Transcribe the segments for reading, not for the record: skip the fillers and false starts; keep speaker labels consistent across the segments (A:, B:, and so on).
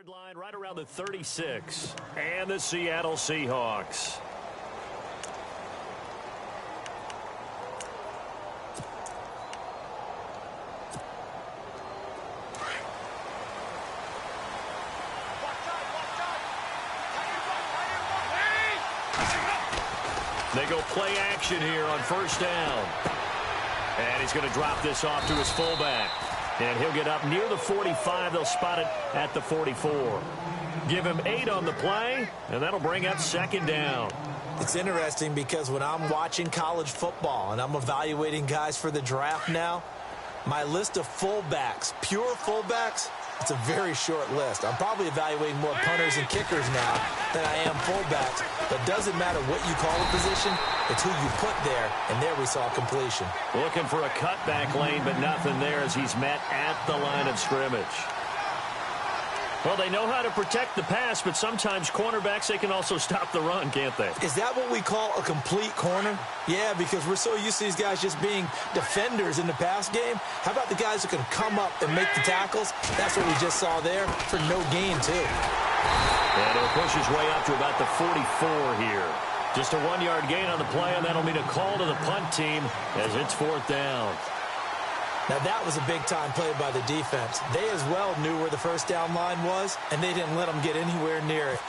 A: sideline right around the 36. And the Seattle Seahawks. They go play action here on first down. And he's going to drop this off to his fullback. And he'll get up near the 45. They'll spot it at the 44. Give him 8 on the play, and that'll bring up second down.
B: It's interesting because when I'm watching college football and I'm evaluating guys for the draft now, my list of fullbacks, pure fullbacks, it's a very short list. I'm probably evaluating more punters and kickers now than I am fullbacks. But it doesn't matter what you call a position, it's who you put there, and there we saw completion.
A: Looking for a cutback lane, but nothing there as he's met at the line of scrimmage. Well, they know how to protect the pass, but sometimes cornerbacks, they can also stop the run, can't they?
B: Is that what we call a complete corner? Yeah, because we're so used to these guys just being defenders in the pass game. How about the guys who can come up and make the tackles? That's what we just saw there for no gain, too.
A: And he'll push his way up to about the 44 here. Just a 1-yard gain on the play, and that'll mean a call to the punt team as it's fourth down.
B: Now, that was a big-time play by the defense. They as well knew where the first down line was, and they didn't let them get anywhere near it.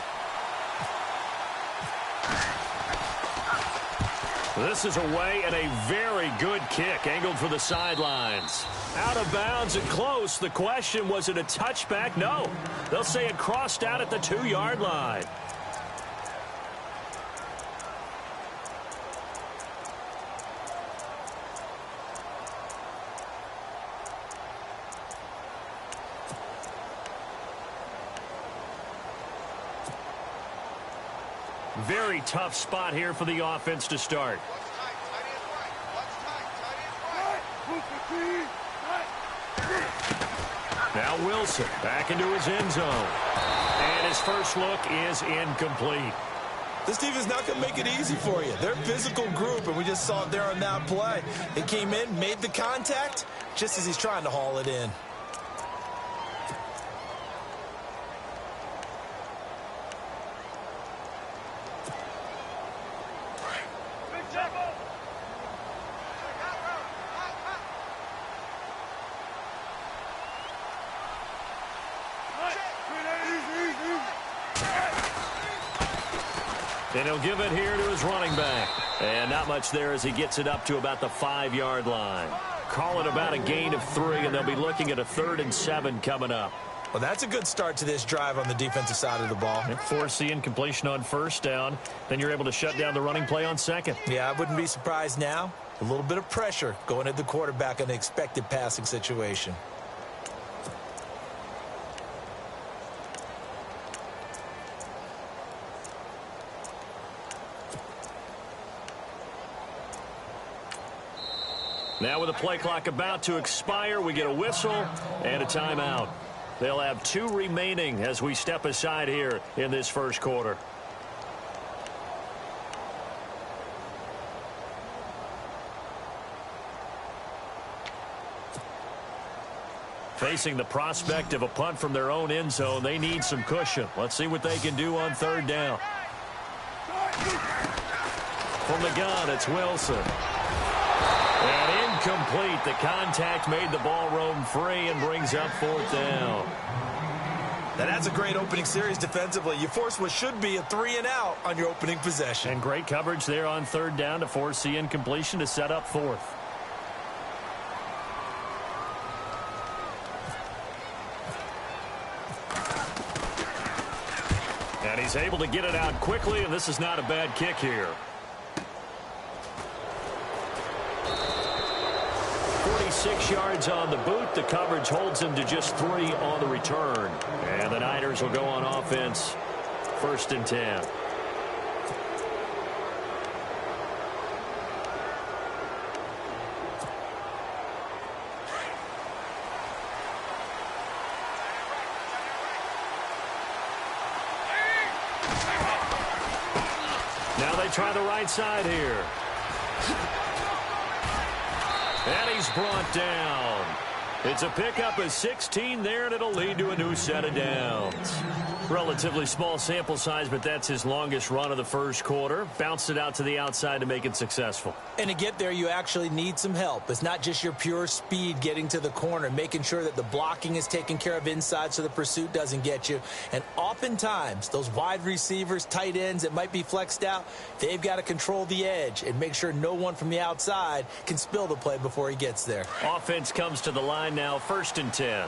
A: This is away and a very good kick, angled for the sidelines. Out of bounds and close. The question, was it a touchback? No. They'll say it crossed out at the 2-yard line. Very tough spot here for the offense to start. Now Wilson back into his end zone. And his first look is incomplete.
B: This defense is not going to make it easy for you. They're a physical group, and we just saw it there on that play. They came in, made the contact, just as he's trying to haul it in.
A: And he'll give it here to his running back. And not much there as he gets it up to about the 5-yard line. Call it about a gain of 3, and they'll be looking at a 3rd and 7 coming up.
B: Well, that's a good start to this drive on the defensive side of the ball.
A: Force the incompletion on first down. Then you're able to shut down the running play on second.
B: Yeah, I wouldn't be surprised now. A little bit of pressure going at the quarterback in an expected passing situation.
A: Now with the play clock about to expire, we get a whistle and a timeout. They'll have 2 remaining as we step aside here in this first quarter. Facing the prospect of a punt from their own end zone, they need some cushion. Let's see what they can do on 3rd down. From the gun, it's Wilson. And incomplete. The contact made the ball roam free and brings up 4th down.
B: Now that's a great opening series defensively. You force what should be a 3-and-out on your opening possession.
A: And great coverage there on 3rd down to force the incompletion to set up 4th. And he's able to get it out quickly, and this is not a bad kick here. 46 yards on the boot. The coverage holds him to just 3 on the return. And the Niners will go on offense. 1st and 10. Now they try the right side here. And he's brought down. It's a pickup of 16 there, and it'll lead to a new set of downs. Relatively small sample size, but that's his longest run of the first quarter. Bounced it out to the outside to make it successful.
B: And to get there, you actually need some help. It's not just your pure speed getting to the corner, making sure that the blocking is taken care of inside so the pursuit doesn't get you. And oftentimes, those wide receivers, tight ends that might be flexed out, they've got to control the edge and make sure no one from the outside can spill the play before he gets there.
A: Offense comes to the line now, 1st and 10.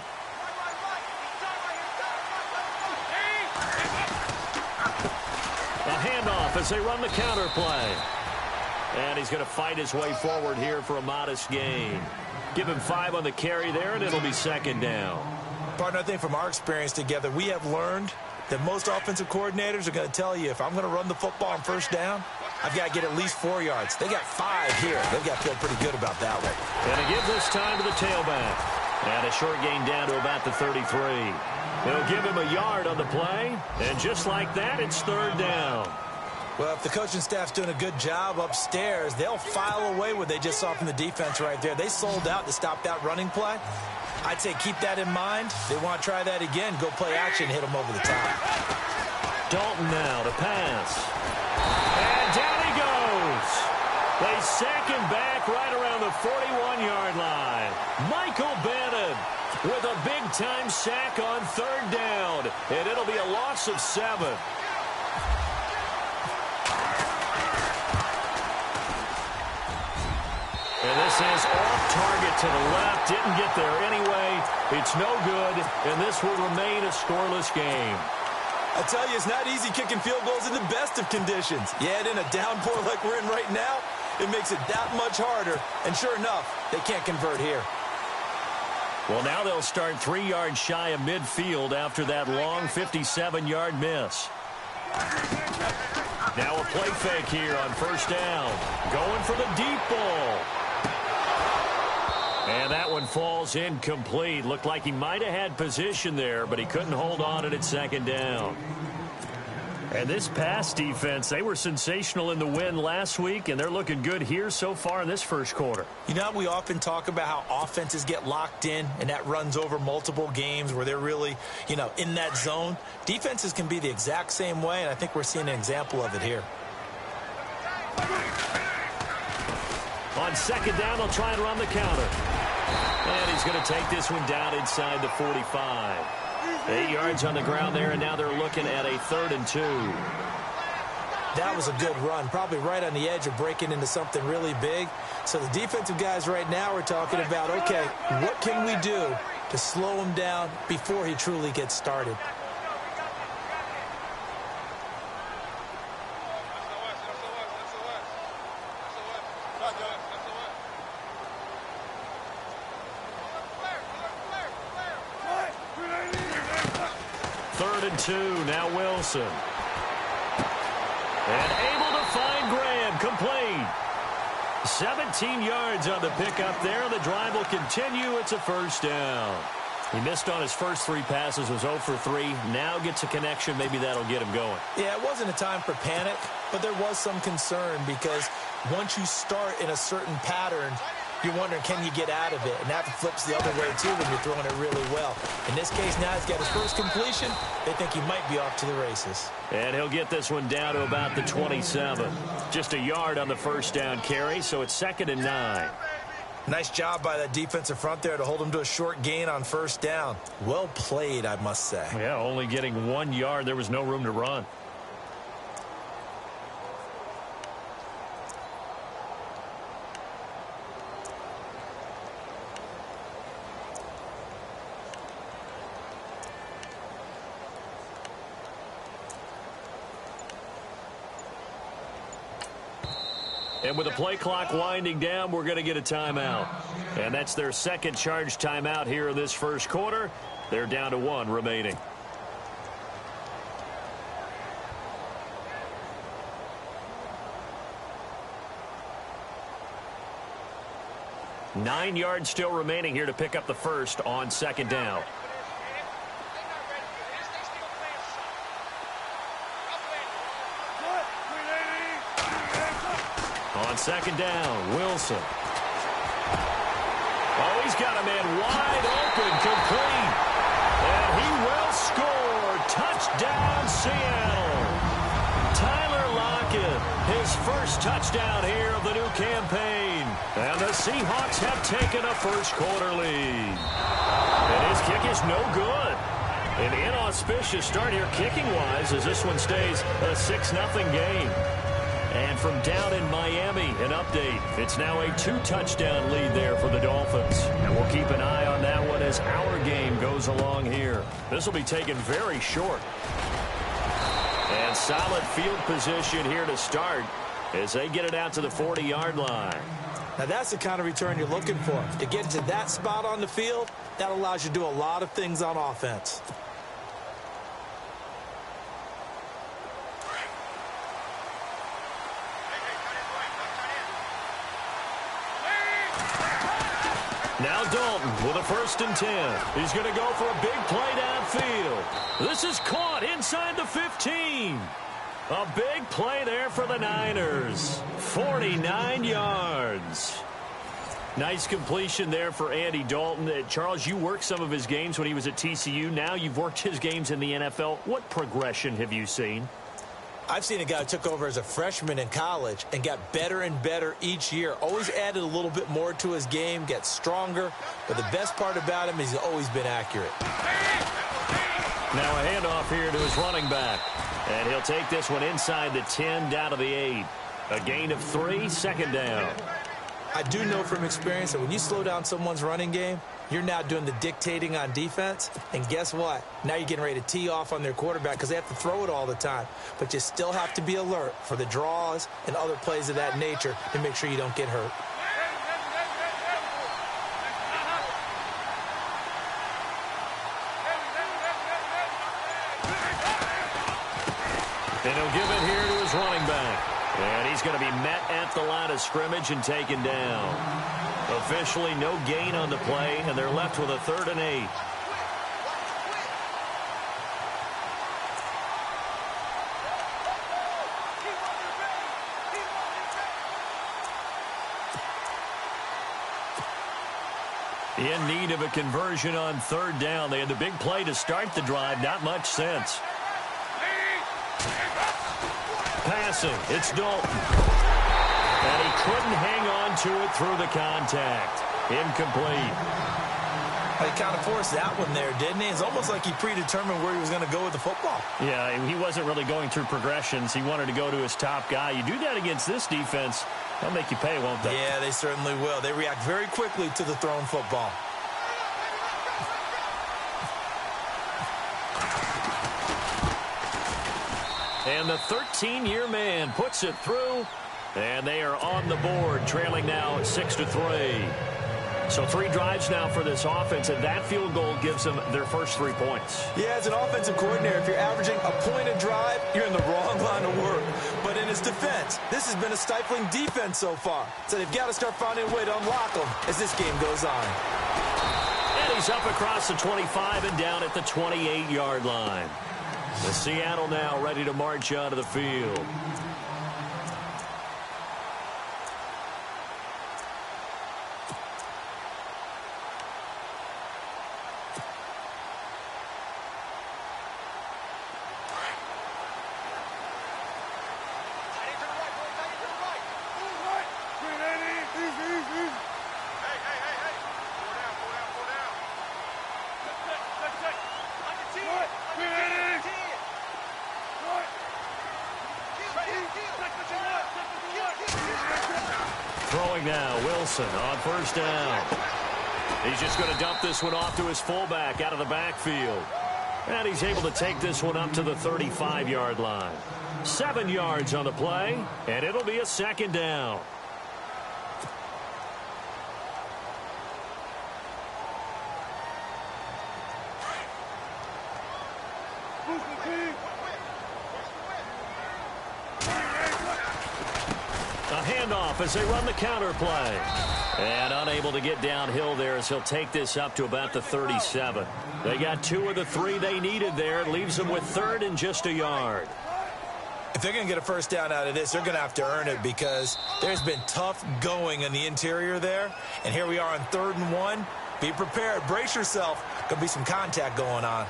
A: A handoff as they run the counter play. And he's going to fight his way forward here for a modest gain. Give him 5 on the carry there, and it'll be 2nd down.
B: Partner, I think from our experience together, we have learned that most offensive coordinators are going to tell you, if I'm going to run the football on 1st down, I've got to get at least 4 yards. They got 5 here. They've got to feel pretty good about that one.
A: And to give this time to the tailback. And a short gain down to about the 33. They'll give him a yard on the play. And just like that, it's 3rd down.
B: Well, if the coaching staff's doing a good job upstairs, they'll file away what they just saw from the defense right there. They sold out to stop that running play. I'd say keep that in mind. They want to try that again. Go play action, hit them over the top.
A: Dalton now to pass. And down he goes. They sack him back right around the 41-yard line. Michael Bannon with a big-time sack on 3rd down. And it'll be a loss of 7. And this is off target to the left. Didn't get there anyway. It's no good, and this will remain a scoreless game.
B: I tell you, it's not easy kicking field goals in the best of conditions. Yet in a downpour like we're in right now, it makes it that much harder. And sure enough, they can't convert here.
A: Well, now they'll start 3 yards shy of midfield after that long 57-yard miss. Now a play fake here on 1st down. Going for the deep ball. And that one falls incomplete. Looked like he might have had position there, but he couldn't hold on it at 2nd down. And this pass defense, they were sensational in the win last week, and they're looking good here so far in this first quarter.
B: You know, we often talk about how offenses get locked in, and that runs over multiple games where they're really, in that zone. Defenses can be the exact same way, and I think we're seeing an example of it here.
A: On 2nd down, they'll try and run the counter. And he's going to take this one down inside the 45. 8 yards on the ground there, and now they're looking at a 3rd and 2.
B: That was a good run, probably right on the edge of breaking into something really big. So the defensive guys right now are talking about, okay, what can we do to slow him down before he truly gets started?
A: Now Wilson. And able to find Graham. Complete. 17 yards on the pickup there. The drive will continue. It's a 1st down. He missed on his first 3 passes, was 0 for 3. Now gets a connection. Maybe that'll get him going.
B: Yeah, it wasn't a time for panic, but there was some concern because once you start in a certain pattern, you're wondering, can you get out of it? And that flips the other way, too, when you're throwing it really well. In this case, now he's got his first completion. They think he might be off to the races.
A: And he'll get this one down to about the 27. Just a yard on the 1st down carry, so it's 2nd and 9.
B: Nice job by that defensive front there to hold him to a short gain on 1st down. Well played, I must say.
A: Yeah, only getting 1 yard. There was no room to run. And with the play clock winding down, we're going to get a timeout. And that's their 2nd charge timeout here in this first quarter. They're down to 1 remaining. Nine yards still remaining here to pick up the first on 2nd down. On 2nd down, Wilson. Oh, he's got a man wide open, complete. And he will score. Touchdown, Seattle. Tyler Lockett, his first touchdown here of the new campaign. And the Seahawks have taken a first-quarter lead. And his kick is no good. An inauspicious start here kicking-wise as this one stays a 6-0 game. And from down in Miami, an update. It's now a 2-touchdown lead there for the Dolphins. And we'll keep an eye on that one as our game goes along here. This will be taken very short. And solid field position here to start as they get it out to the 40-yard line.
B: Now that's the kind of return you're looking for. To get to that spot on the field, that allows you to do a lot of things on offense.
A: Now Dalton with a 1st and 10. He's going to go for a big play downfield. This is caught inside the 15. A big play there for the Niners. 49 yards. Nice completion there for Andy Dalton. Charles, you worked some of his games when he was at TCU. Now you've worked his games in the NFL. What progression have you seen?
B: I've seen a guy who took over as a freshman in college and got better and better each year. Always added a little bit more to his game, gets stronger. But the best part about him is he's always been accurate.
A: Now a handoff here to his running back. And he'll take this one inside the 10 down to the 8. A gain of 3, 2nd down.
B: I do know from experience that when you slow down someone's running game, you're now doing the dictating on defense. And guess what? Now you're getting ready to tee off on their quarterback because they have to throw it all the time. But you still have to be alert for the draws and other plays of that nature to make sure you don't get hurt.
A: And he'll give it here to his running back. And he's going to be met at the line of scrimmage and taken down. Officially no gain on the play, and they're left with a 3rd and 8. In need of a conversion on 3rd down. They had the big play to start the drive. Not much sense. Passing, it's Dalton. And he couldn't hang on to it through the contact. Incomplete.
B: He kind of forced that one there, didn't he? It's almost like he predetermined where he was going to go with the football.
A: Yeah, he wasn't really going through progressions. He wanted to go to his top guy. You do that against this defense, they'll make you pay, won't they?
B: Yeah, they certainly will. They react very quickly to the thrown football.
A: And the 13-year man puts it through, and they are on the board, trailing now 6-3. So 3 drives now for this offense, and that field goal gives them their first 3 points.
B: Yeah, as an offensive coordinator, if you're averaging a point a drive, you're in the wrong line of work. But in his defense, this has been a stifling defense so far. So they've got to start finding a way to unlock them as this game goes on.
A: And he's up across the 25 and down at the 28-yard line. The Seattle now ready to march onto the field. Throwing now, Wilson on first down. He's just going to dump this one off to his fullback out of the backfield. And he's able to take this one up to the 35-yard line. 7 yards on the play, and it'll be a second down. A handoff as they run the counter play. And unable to get downhill there as he'll take this up to about the 37. They got 2 of the 3 they needed there. It leaves them with 3rd and just a yard.
B: If they're going to get a first down out of this, they're going to have to earn it because there's been tough going in the interior there. And here we are on 3rd and 1. Be prepared. Brace yourself. Going to be some contact going on.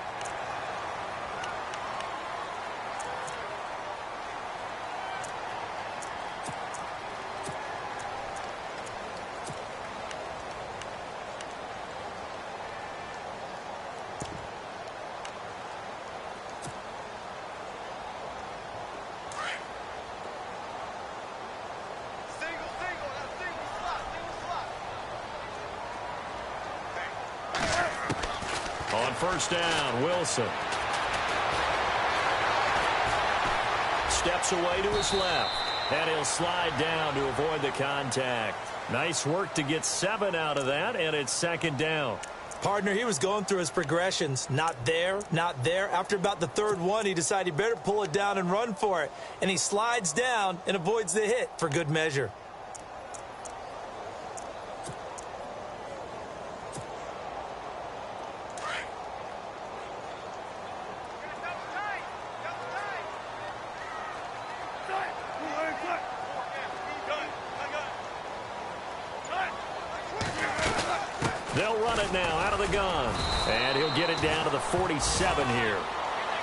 A: first down. Wilson steps away to his left, and he'll slide down to avoid the contact. Nice work to get 7 out of that, and it's second down.
B: Partner, he was going through his progressions. Not there, not there. After about the third one, he decided he better pull it down and run for it. And he slides down and avoids the hit for good measure.
A: They'll run it now out of the gun. And he'll get it down to the 47 here.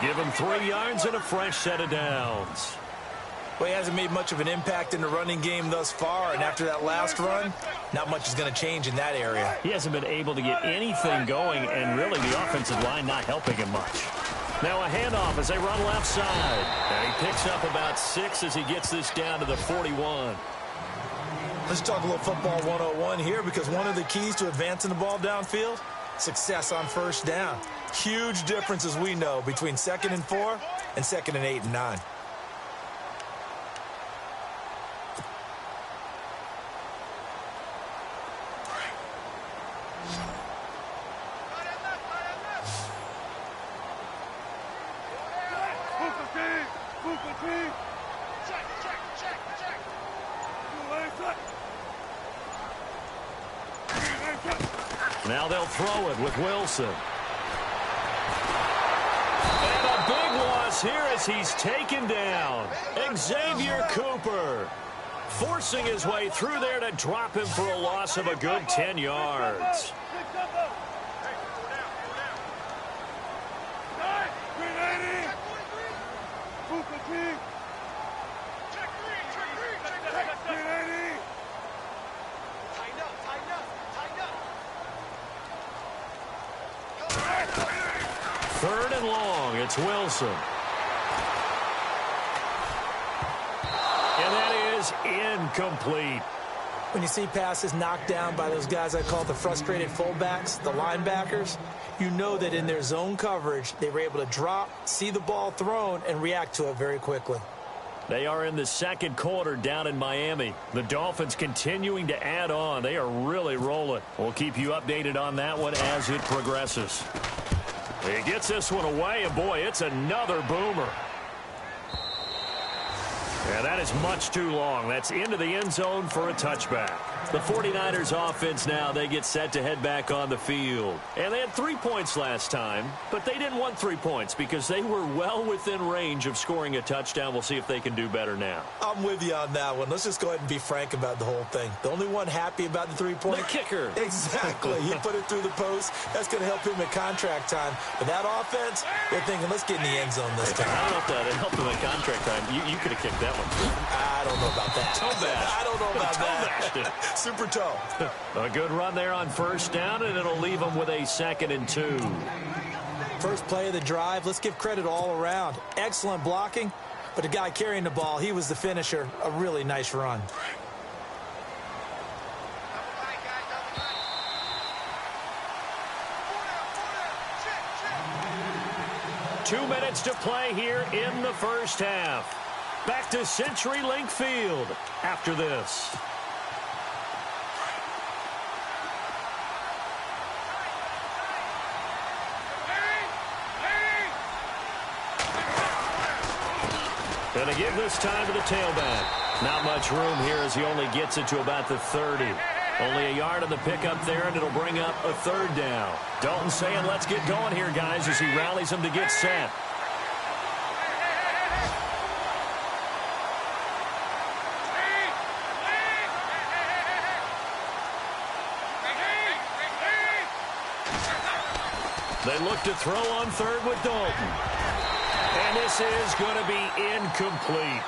A: Give him 3 yards and a fresh set of downs.
B: Well, he hasn't made much of an impact in the running game thus far, and after that last run, not much is going to change in that area.
A: He hasn't been able to get anything going, and really the offensive line not helping him much. Now a handoff as they run left side. And he picks up about 6 as he gets this down to the 41.
B: Let's talk a little football 101 here, because one of the keys to advancing the ball downfield, success on first down. Huge difference, as we know, between 2nd and 4 and 2nd and 8 and 9.
A: Now they'll throw it with Wilson. And a big loss here as he's taken down. Xavier Cooper forcing his way through there to drop him for a loss of a good 10 yards. Third and long, it's Wilson. And that is incomplete.
B: When you see passes knocked down by those guys I call the frustrated fullbacks, the linebackers, you know that in their zone coverage, they were able to drop, see the ball thrown, and react to it very quickly.
A: They are in the second quarter down in Miami. The Dolphins continuing to add on. They are really rolling. We'll keep you updated on that one as it progresses. He gets this one away, and boy, it's another boomer. Yeah, that is much too long. That's into the end zone for a touchback. The 49ers offense now, they get set to head back on the field. And they had 3 points last time, but they didn't want 3 points because they were well within range of scoring a touchdown. We'll see if they can do better now.
B: I'm with you on that one. Let's just go ahead and be frank about the whole thing. The only one happy about the 3-point?
A: The kicker.
B: Exactly. He put it through the post. That's going to help him at contract time. But that offense, they're thinking, let's get in the end zone this time.
A: I don't know if that helped him at contract time. You could have kicked that one.
B: I don't know about that.
A: Toe bash.
B: I don't know about that.
A: Bashed it.
B: Super toe.
A: A good run there on first down, and it'll leave them with a 2nd and 2.
B: First play of the drive. Let's give credit all around. Excellent blocking, but the guy carrying the ball, he was the finisher. A really nice run.
A: Two minutes to play here in the first half. Back to CenturyLink Field after this. Going to give this time to the tailback. Not much room here as he only gets it to about the 30. Only a yard on the pickup there, and it'll bring up a 3rd down. Dalton saying, let's get going here, guys, as he rallies them to get set. They look to throw on 3rd with Dalton. And this is going to be incomplete.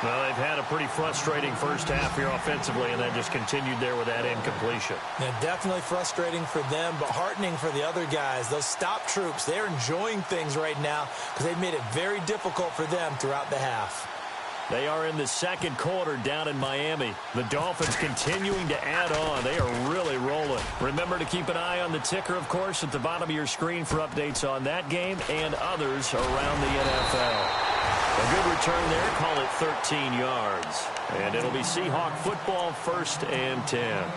A: Well, they've had a pretty frustrating first half here offensively, and then just continued there with that incompletion.
B: Yeah, definitely frustrating for them, but heartening for the other guys. Those stop troops, they're enjoying things right now because they've made it very difficult for them throughout the half.
A: They are in the second quarter down in Miami. The Dolphins continuing to add on. They are really rolling. Remember to keep an eye on the ticker, of course, at the bottom of your screen for updates on that game and others around the NFL. A good return there. Call it 13 yards. And it'll be Seahawk football, 1st and 10.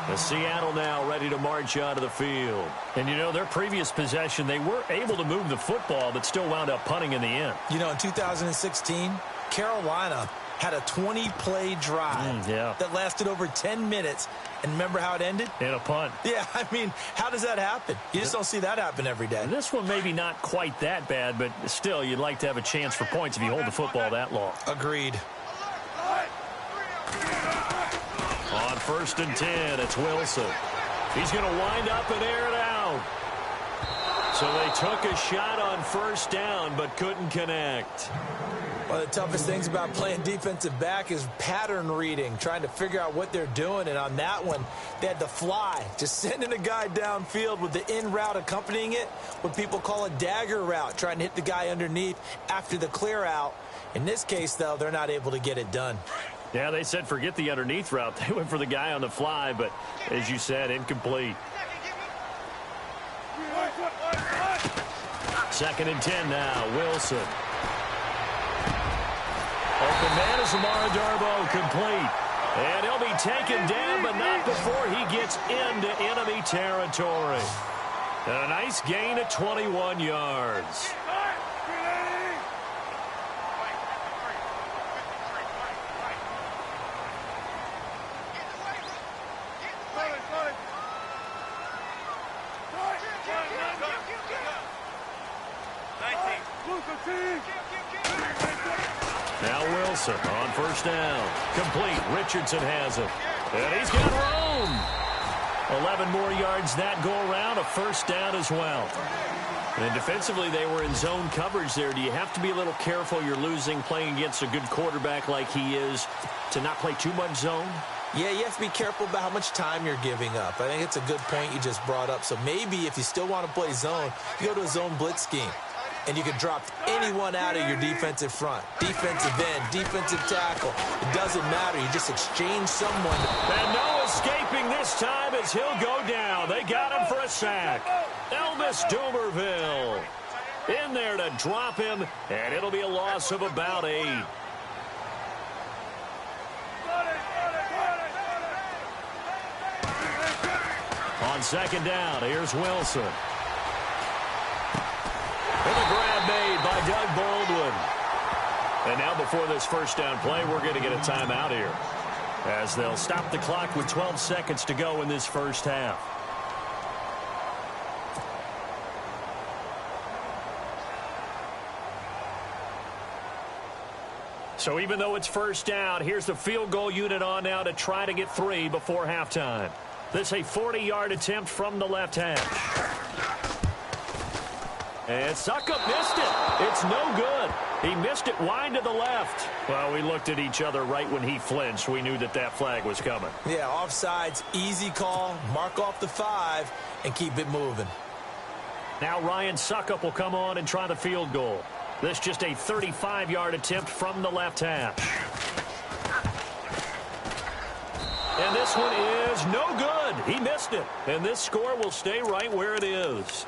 A: The Seattle now ready to march onto the field. And, you know, their previous possession, they were able to move the football, but still wound up punting in the end.
B: You know, in 2016, Carolina had a 20-play drive that lasted over 10 minutes. And remember how it ended?
A: In a punt.
B: Yeah, I mean, how does that happen? You just don't see that happen every day.
A: This one maybe not quite that bad, but still, you'd like to have a chance for points if you hold the football that long.
B: Agreed.
A: On 1st and 10, it's Wilson. He's going to wind up and air it out. So they took a shot on 1st down, but couldn't connect.
B: One of the toughest things about playing defensive back is pattern reading, trying to figure out what they're doing. And on that one, they had to fly, just sending a guy downfield with the in route accompanying it, what people call a dagger route, trying to hit the guy underneath after the clear out. In this case, though, they're not able to get it done.
A: Yeah, they said forget the underneath route. They went for the guy on the fly, but as you said, incomplete. 2nd and 10 now, Wilson. Open man is Amara Darboh, complete. And he'll be taken down, but not before he gets into enemy territory. And a nice gain of 21 yards. Now Wilson on 1st down. Complete. Richardson has it. And he's got room. 11 more yards that go around. A 1st down as well. And defensively, they were in zone coverage there. Do you have to be a little careful? You're losing playing against a good quarterback like he is to not play too much zone?
B: Yeah, you have to be careful about how much time you're giving up. I think it's a good point you just brought up. So maybe if you still want to play zone, you go to a zone blitz scheme. And you can drop anyone out of your defensive front. Defensive end, defensive tackle. It doesn't matter. You just exchange someone.
A: And no escaping this time as he'll go down. They got him for a sack. Elvis Dumerville in there to drop him. And it'll be a loss of about 8. On 2nd down, here's Wilson. And a grab made by Doug Baldwin. And now before this 1st down play, we're going to get a timeout here, as they'll stop the clock with 12 seconds to go in this 1st half. So even though it's 1st down, here's the field goal unit on now to try to get 3 before halftime. This a 40-yard attempt from the left hash. And Suckup missed it. It's no good. He missed it wide to the left. Well, we looked at each other right when he flinched. We knew that that flag was coming.
B: Yeah, offsides, easy call. Mark off the 5 and keep it moving.
A: Now Ryan Suckup will come on and try the field goal. This just a 35-yard attempt from the left hash. And this one is no good. He missed it. And this score will stay right where it is.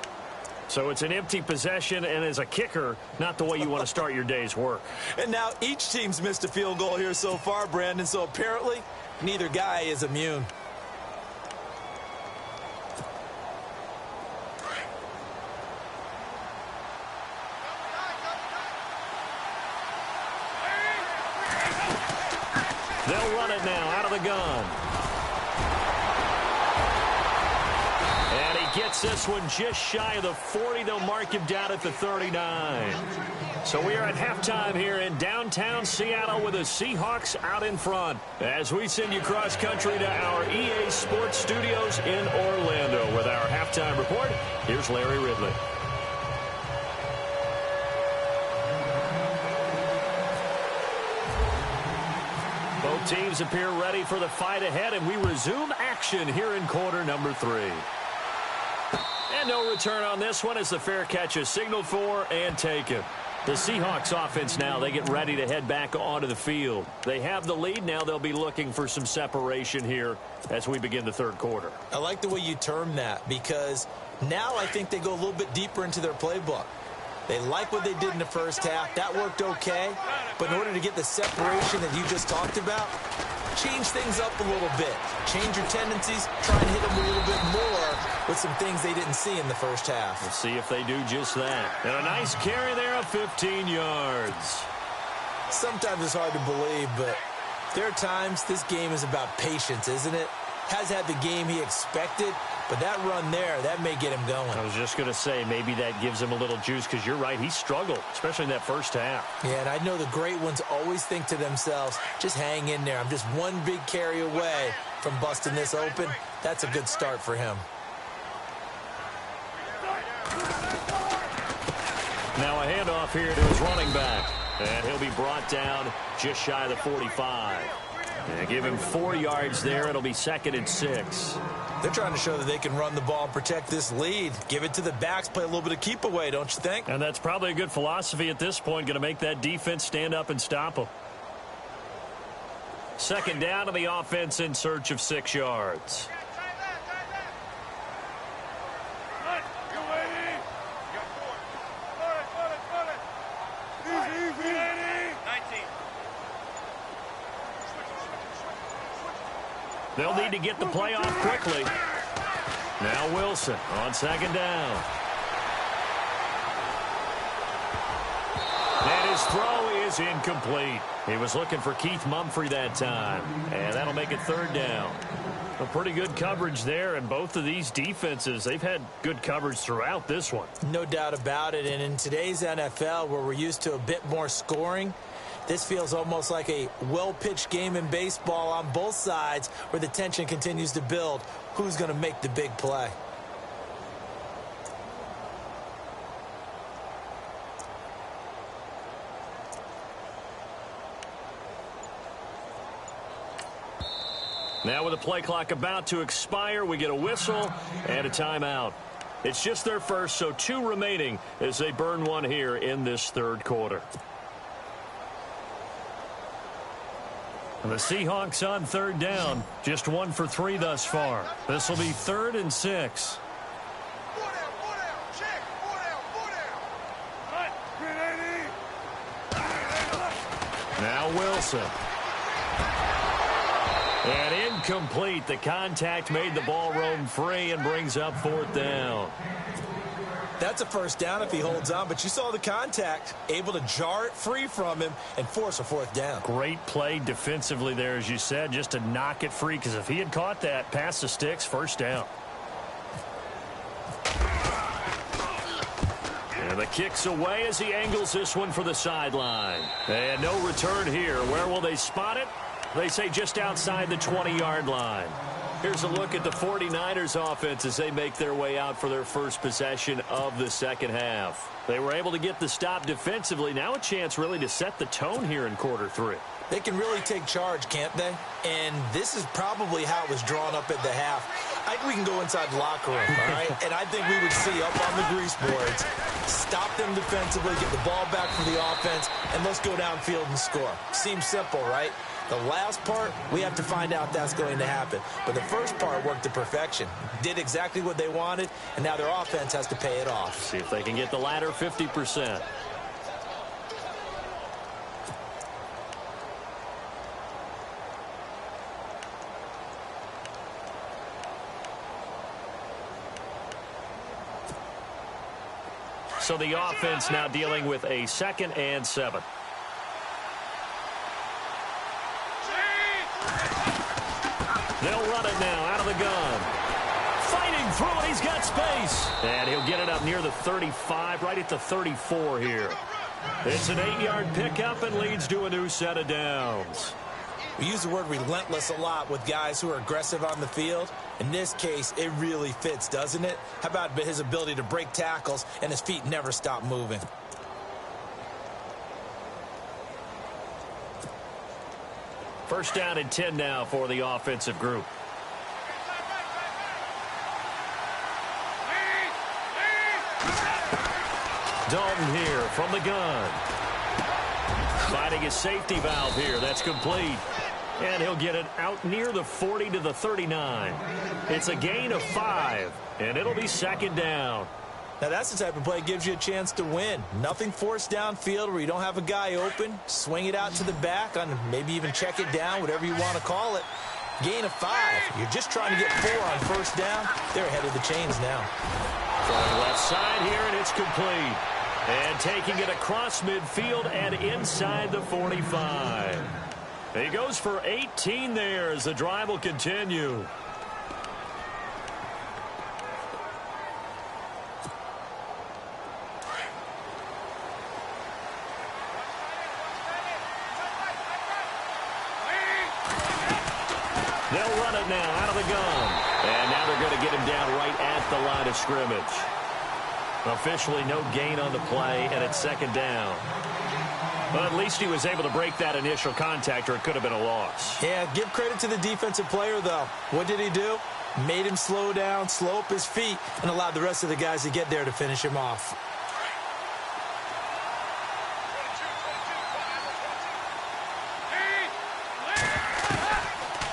A: So it's an empty possession, and as a kicker, not the way you want to start your day's work.
B: And now each team's missed a field goal here so far, Brandon, so apparently neither guy is immune.
A: They'll run it now out of the gun. And he gets this one just shy of the 40. They'll mark him down at the 39. So we are at halftime here in downtown Seattle with the Seahawks out in front. As we send you cross country to our EA Sports Studios in Orlando with our halftime report, here's Larry Ridley. Both teams appear ready for the fight ahead, and we resume action here in quarter number 3. And no return on this one as the fair catch is signaled for and taken. The Seahawks offense now, they get ready to head back onto the field. They have the lead now. They'll be looking for some separation here as we begin the third quarter.
B: I like the way you term that because now I think they go a little bit deeper into their playbook. They like what they did in the first half. That worked okay. But in order to get the separation that you just talked about, change things up a little bit. Change your tendencies. Try and hit them a little bit more with some things they didn't see in the first half.
A: We'll see if they do just that. And a nice carry there of 15 yards.
B: Sometimes it's hard to believe, but there are times this game is about patience, isn't it? Has had the game he expected, but that run there, that may get him going.
A: I was just going to say, maybe that gives him a little juice because you're right, he struggled, especially in that first half.
B: Yeah, and I know the great ones always think to themselves, just hang in there. I'm just one big carry away from busting this open. That's a good start for him.
A: Now a handoff here to his running back. And he'll be brought down just shy of the 45. And give him 4 yards there. It'll be 2nd and 6.
B: They're trying to show that they can run the ball and protect this lead. Give it to the backs, play a little bit of keep away, don't you think?
A: And that's probably a good philosophy at this point. Going to make that defense stand up and stop them. 2nd down to the offense in search of 6 yards. They'll need to get the play off quickly. Now Wilson on 2nd down. And his throw is incomplete. He was looking for Keith Mumphrey that time. And that'll make it 3rd down. A pretty good coverage there, and both of these defenses, they've had good coverage throughout this one.
B: No doubt about it, and in today's NFL, where we're used to a bit more scoring, this feels almost like a well-pitched game in baseball on both sides where the tension continues to build. Who's going to make the big play?
A: Now with the play clock about to expire, we get a whistle and a timeout. It's just their first, so 2 remaining as they burn one here in this 3rd quarter. And the Seahawks on 3rd down, just 1 for 3 thus far. This will be 3rd and 6. Now Wilson. And incomplete. The contact made the ball roam free and brings up 4th down.
B: That's a 1st down if he holds on, but you saw the contact, able to jar it free from him and force a 4th down.
A: Great play defensively there, as you said, just to knock it free, because if he had caught that, past the sticks, 1st down. And the kick's away as he angles this one for the sideline. And no return here. Where will they spot it? They say just outside the 20-yard line. Here's a look at the 49ers offense as they make their way out for their first possession of the 2nd half. They were able to get the stop defensively. Now a chance really to set the tone here in quarter 3.
B: They can really take charge, can't they? And this is probably how it was drawn up at the half. I think we can go inside the locker room, all right? And I think we would see up on the grease boards, stop them defensively, get the ball back for the offense, and let's go downfield and score. Seems simple, right? The last part, we have to find out that's going to happen. But the first part worked to perfection. Did exactly what they wanted, and now their offense has to pay it off.
A: See if they can get the latter 50%. So the offense now dealing with a 2nd and 7. They'll run it now out of the gun. Fighting through it. He's got space. And he'll get it up near the 35, right at the 34 here. It's an 8-yard pickup and leads to a new set of downs.
B: We use the word relentless a lot with guys who are aggressive on the field. In this case, it really fits, doesn't it? How about his ability to break tackles and his feet never stop moving?
A: First down and 10 now for the offensive group. Dalton here from the gun. Finding his safety valve here. That's complete. And he'll get it out near the 40 to the 39. It's a gain of 5, and it'll be second down.
B: Now, that's the type of play that gives you a chance to win. Nothing forced downfield where you don't have a guy open. Swing it out to the back, on maybe even check it down, whatever you want to call it. Gain of 5. You're just trying to get 4 on first down. They're ahead of the chains now.
A: Throwing left side here, and it's complete. And taking it across midfield and inside the 45. He goes for 18 there as the drive will continue. They'll run it now out of the gun. And now they're going to get him down right at the line of scrimmage. Officially no gain on the play, and it's second down. But at least he was able to break that initial contact, or it could have been a loss.
B: Yeah, give credit to the defensive player, though. What did he do? Made him slow down, slow up his feet, and allowed the rest of the guys to get there to finish him off.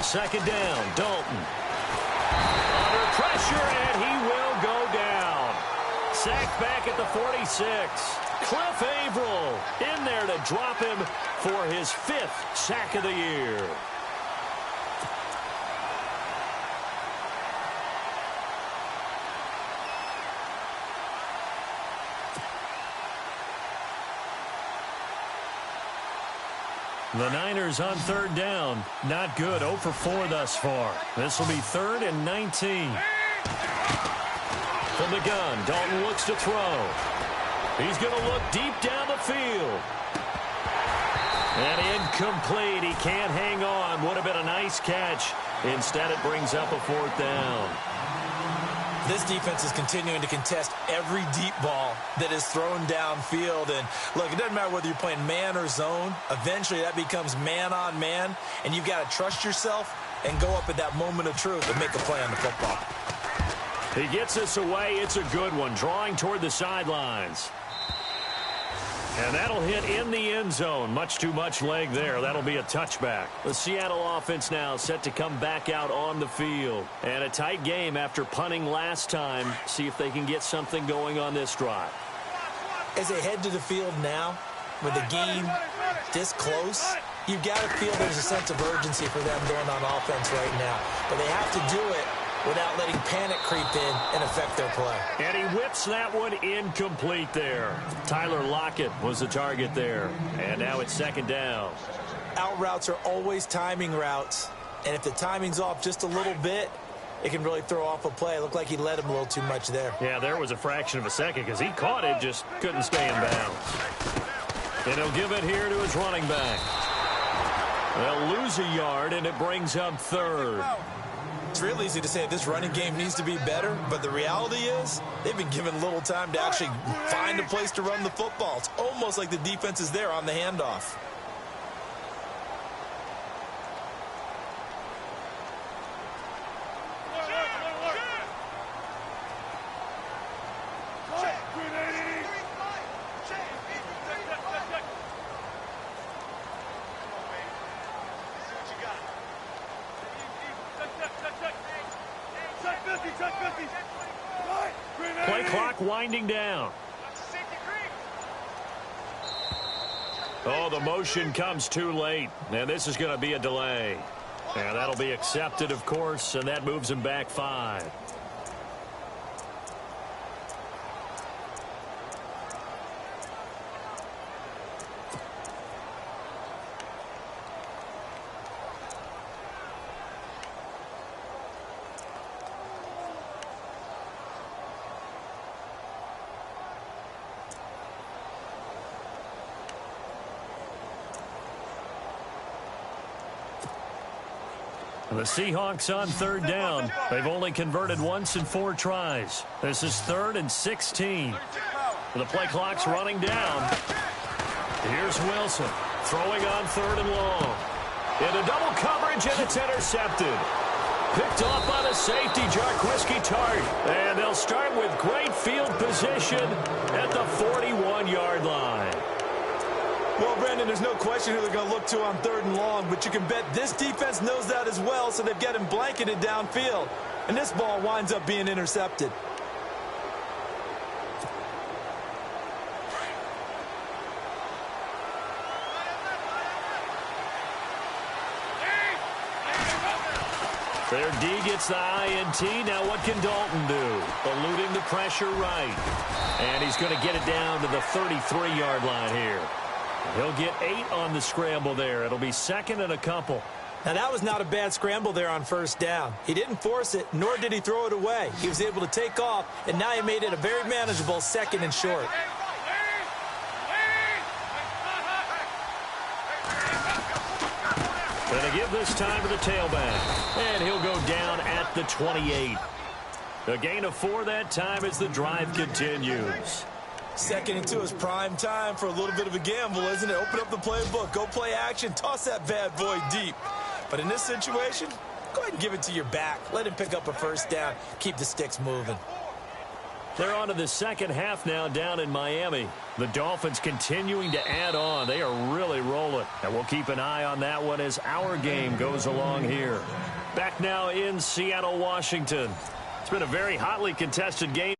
A: Second down, Dalton. Under pressure, and he will go down. Sacked back at the 46. Cliff Averill in there to drop him for his 5th sack of the year. The Niners on third down. Not good. 0 for 4 thus far. This will be 3rd and 19. From the gun, Dalton looks to throw. He's going to look deep down the field. And incomplete. He can't hang on. Would have been a nice catch. Instead, it brings up a 4th down.
B: This defense is continuing to contest every deep ball that is thrown downfield. And, look, it doesn't matter whether you're playing man or zone. Eventually, that becomes man on man. And you've got to trust yourself and go up at that moment of truth and make a play on the football.
A: He gets this away. It's a good one. Drawing toward the sidelines. And that'll hit in the end zone. Much too much leg there. That'll be a touchback. The Seattle offense now set to come back out on the field. And a tight game after punting last time. See if they can get something going on this drive.
B: As they head to the field now, with the game this close, you've got to feel there's a sense of urgency for them going on offense right now. But they have to do it without letting panic creep in and affect their play.
A: And he whips that one incomplete there. Tyler Lockett was the target there. And now it's second down.
B: Out routes are always timing routes. And if the timing's off just a little bit, it can really throw off a play. It looked like he led him a little too much there.
A: Yeah, there was a fraction of a second because he caught it, just couldn't stay in bounds. And he'll give it here to his running back. They'll lose a yard, and it brings up 3rd.
B: It's real easy to say this running game needs to be better, but the reality is they've been given little time to actually find a place to run the football. It's almost like the defense is there on the handoff.
A: Play clock winding down. Oh, the motion comes too late. And this is going to be a delay. And that'll be accepted, of course, and that moves him back 5. The Seahawks on third down. They've only converted once in 4 tries. This is 3rd and 16. The play clock's running down. Here's Wilson throwing on 3rd and long. Into double coverage, and it's intercepted. Picked off by the safety, Jarquiski Tart. And they'll start with great field position at the 41-yard line.
B: Well, Brandon, there's no question who they're going to look to on 3rd and long, but you can bet this defense knows that as well, so they've got him blanketed downfield. And this ball winds up being intercepted.
A: Their D gets the INT. Now what can Dalton do? Eluding the pressure right. And he's going to get it down to the 33-yard line here. He'll get 8 on the scramble there. It'll be 2nd and a couple.
B: Now, that was not a bad scramble there on 1st down. He didn't force it, nor did he throw it away. He was able to take off, and now he made it a very manageable 2nd and short.
A: Going to give this time to the tailback. And he'll go down at the 28. A gain of 4 that time as the drive continues.
B: 2nd and 2 is prime time for a little bit of a gamble, isn't it? Open up the playbook, go play action, toss that bad boy deep. But in this situation, go ahead and give it to your back. Let him pick up a 1st down. Keep the sticks moving.
A: They're on to the second half now down in Miami. The Dolphins continuing to add on. They are really rolling. And we'll keep an eye on that one as our game goes along here. Back now in Seattle, Washington. It's been a very hotly contested game.